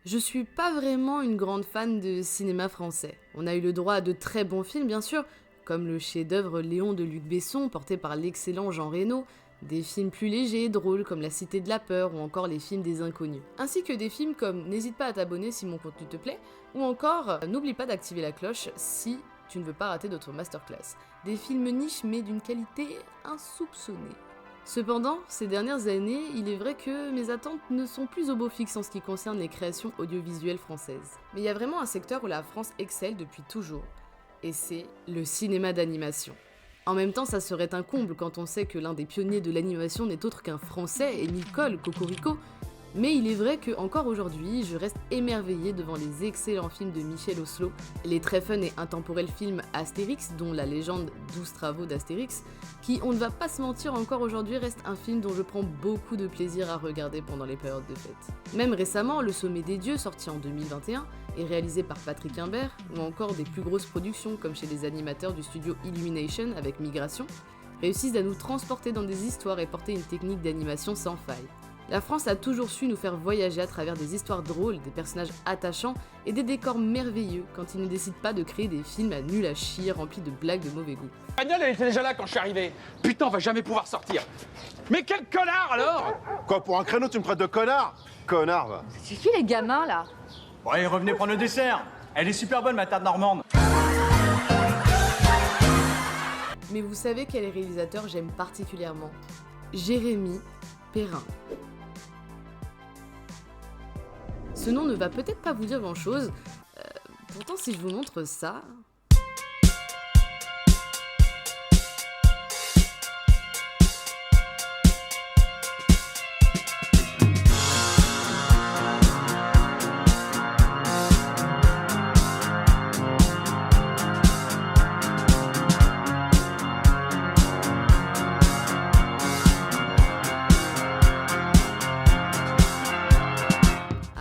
Je suis pas vraiment une grande fan de cinéma français. On a eu le droit à de très bons films, bien sûr, comme le chef-d'œuvre Léon de Luc Besson, porté par l'excellent Jean Reno, des films plus légers et drôles comme La Cité de la Peur ou encore les films des Inconnus. Ainsi que des films comme N'hésite pas à t'abonner si mon contenu te plaît, ou encore N'oublie pas d'activer la cloche si tu ne veux pas rater d'autres masterclass. Des films niches mais d'une qualité insoupçonnée. Cependant, ces dernières années, il est vrai que mes attentes ne sont plus au beau fixe en ce qui concerne les créations audiovisuelles françaises. Mais il y a vraiment un secteur où la France excelle depuis toujours, et c'est le cinéma d'animation. En même temps, ça serait un comble quand on sait que l'un des pionniers de l'animation n'est autre qu'un Français, Émile Coll, Cocorico. Mais il est vrai que encore aujourd'hui, je reste émerveillée devant les excellents films de Michel Oslo, les très fun et intemporels films Astérix, dont la légende 12 travaux d'Astérix, qui, on ne va pas se mentir, encore aujourd'hui reste un film dont je prends beaucoup de plaisir à regarder pendant les périodes de fête. Même récemment, Le Sommet des Dieux, sorti en 2021, et réalisé par Patrick Imbert, ou encore des plus grosses productions comme chez les animateurs du studio Illumination avec Migration, réussissent à nous transporter dans des histoires et porter une technique d'animation sans faille. La France a toujours su nous faire voyager à travers des histoires drôles, des personnages attachants et des décors merveilleux quand ils ne décident pas de créer des films à nul à chier remplis de blagues de mauvais goût. La bagnole, elle était déjà là quand je suis arrivé. Putain, on va jamais pouvoir sortir. Mais quel connard alors! Quoi, pour un créneau, tu me traites de connard? Connard, va. C'est qui les gamins là? Ouais, revenez prendre le dessert. Elle est super bonne, ma tarte normande. Mais vous savez quel réalisateur j'aime particulièrement? Jérémy Perrin. Ce nom ne va peut-être pas vous dire grand-chose, pourtant si je vous montre ça...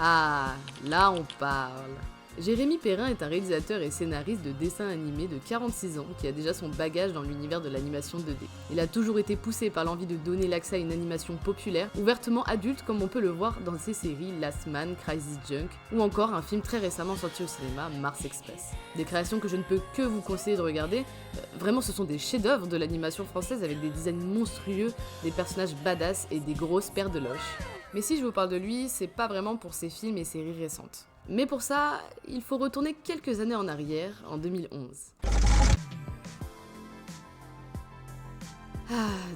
Ah, là on parle. Jérémy Perrin est un réalisateur et scénariste de dessins animés de 46 ans qui a déjà son bagage dans l'univers de l'animation 2D. Il a toujours été poussé par l'envie de donner l'accès à une animation populaire, ouvertement adulte comme on peut le voir dans ses séries Last Man, Crisis Junk ou encore un film très récemment sorti au cinéma, Mars Express. Des créations que je ne peux que vous conseiller de regarder. Vraiment, ce sont des chefs-d'œuvre de l'animation française avec des designs monstrueux, des personnages badass et des grosses paires de loches. Mais si je vous parle de lui, c'est pas vraiment pour ses films et séries récentes. Mais pour ça, il faut retourner quelques années en arrière, en 2011.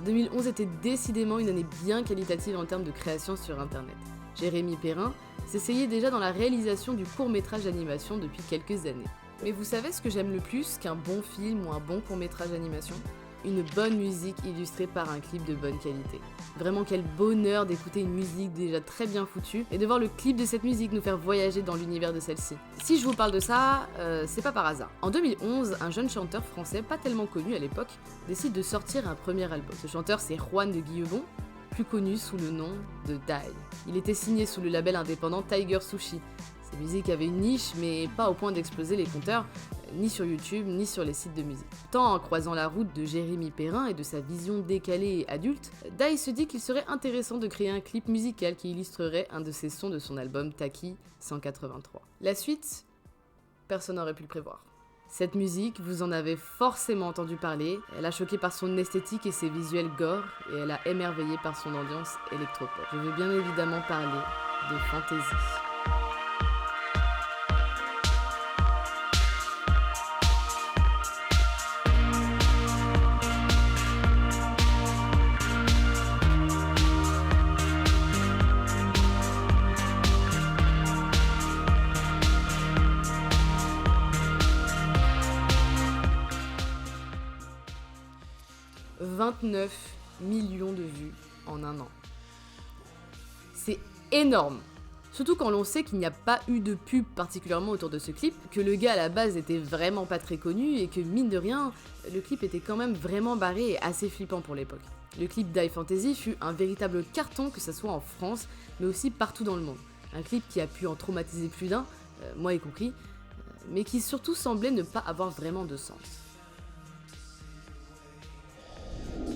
2011 était décidément une année bien qualitative en termes de création sur internet. Jérémy Perrin s'essayait déjà dans la réalisation du court-métrage d'animation depuis quelques années. Mais vous savez ce que j'aime le plus qu'un bon film ou un bon court-métrage d'animation ? Une bonne musique illustrée par un clip de bonne qualité. Vraiment quel bonheur d'écouter une musique déjà très bien foutue et de voir le clip de cette musique nous faire voyager dans l'univers de celle-ci. Si je vous parle de ça, c'est pas par hasard. En 2011, un jeune chanteur français pas tellement connu à l'époque décide de sortir un premier album. Ce chanteur c'est Juan de Guillebon, plus connu sous le nom de Dai. Il était signé sous le label indépendant Tiger Sushi. Ses musiques avaient une niche, mais pas au point d'exploser les compteurs, ni sur YouTube, ni sur les sites de musique. Tant en croisant la route de Jérémy Perrin et de sa vision décalée et adulte, Dai se dit qu'il serait intéressant de créer un clip musical qui illustrerait un de ses sons de son album Taki 183. La suite, personne n'aurait pu le prévoir. Cette musique, vous en avez forcément entendu parler, elle a choqué par son esthétique et ses visuels gore, et elle a émerveillé par son ambiance électropop. Je veux bien évidemment parler de Fantasy. « 29 millions de vues en un an. C'est énorme. Surtout quand l'on sait qu'il n'y a pas eu de pub particulièrement autour de ce clip, que le gars à la base était vraiment pas très connu et que mine de rien, le clip était quand même vraiment barré et assez flippant pour l'époque. Le clip d'High Fantasy fut un véritable carton, que ce soit en France, mais aussi partout dans le monde. Un clip qui a pu en traumatiser plus d'un, moi y compris, mais qui surtout semblait ne pas avoir vraiment de sens.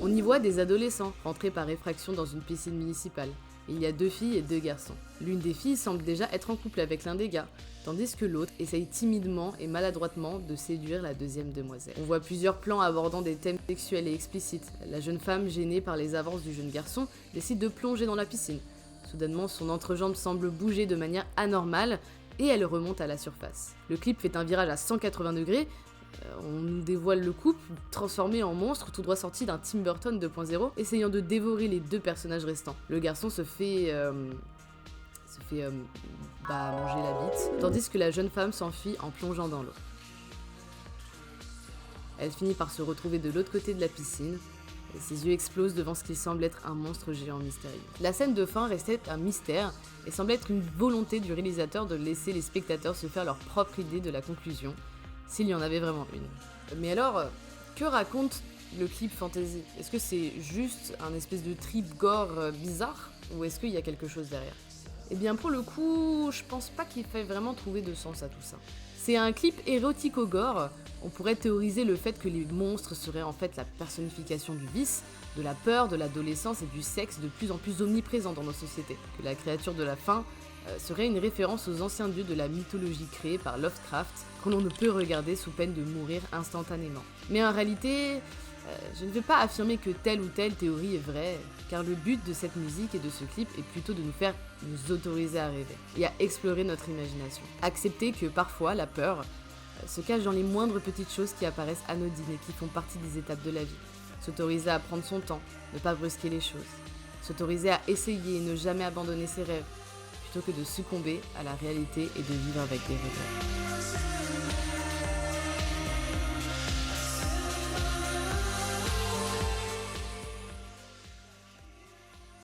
On y voit des adolescents rentrés par effraction dans une piscine municipale, Il y a 2 filles et 2 garçons. L'une des filles semble déjà être en couple avec l'un des gars, tandis que l'autre essaye timidement et maladroitement de séduire la deuxième demoiselle. On voit plusieurs plans abordant des thèmes sexuels et explicites. La jeune femme, gênée par les avances du jeune garçon, décide de plonger dans la piscine. Soudainement, son entrejambe semble bouger de manière anormale et elle remonte à la surface. Le clip fait un virage à 180 degrés. On nous dévoile le couple transformé en monstre tout droit sorti d'un Tim Burton 2.0, essayant de dévorer les 2 personnages restants. Le garçon se fait manger la bite, tandis que la jeune femme s'enfuit en plongeant dans l'eau. Elle finit par se retrouver de l'autre côté de la piscine, et ses yeux explosent devant ce qui semble être un monstre géant mystérieux. La scène de fin restait un mystère, et semblait être une volonté du réalisateur de laisser les spectateurs se faire leur propre idée de la conclusion, s'il y en avait vraiment une. Mais alors, que raconte le clip fantasy? Est-ce que c'est juste un espèce de trip gore bizarre, ou est-ce qu'il y a quelque chose derrière? Eh bien pour le coup, je pense pas qu'il faille vraiment trouver de sens à tout ça. C'est un clip érotico-gore. On pourrait théoriser le fait que les monstres seraient en fait la personnification du vice, de la peur, de l'adolescence et du sexe de plus en plus omniprésent dans nos sociétés. Que la créature de la faim serait une référence aux anciens dieux de la mythologie créée par Lovecraft, que l'on ne peut regarder sous peine de mourir instantanément. Mais en réalité, je ne vais pas affirmer que telle ou telle théorie est vraie, car le but de cette musique et de ce clip est plutôt de nous faire nous autoriser à rêver et à explorer notre imagination. Accepter que parfois la peur se cache dans les moindres petites choses qui apparaissent anodines et qui font partie des étapes de la vie. S'autoriser à prendre son temps, ne pas brusquer les choses. S'autoriser à essayer et ne jamais abandonner ses rêves, plutôt que de succomber à la réalité et de vivre avec des regrets.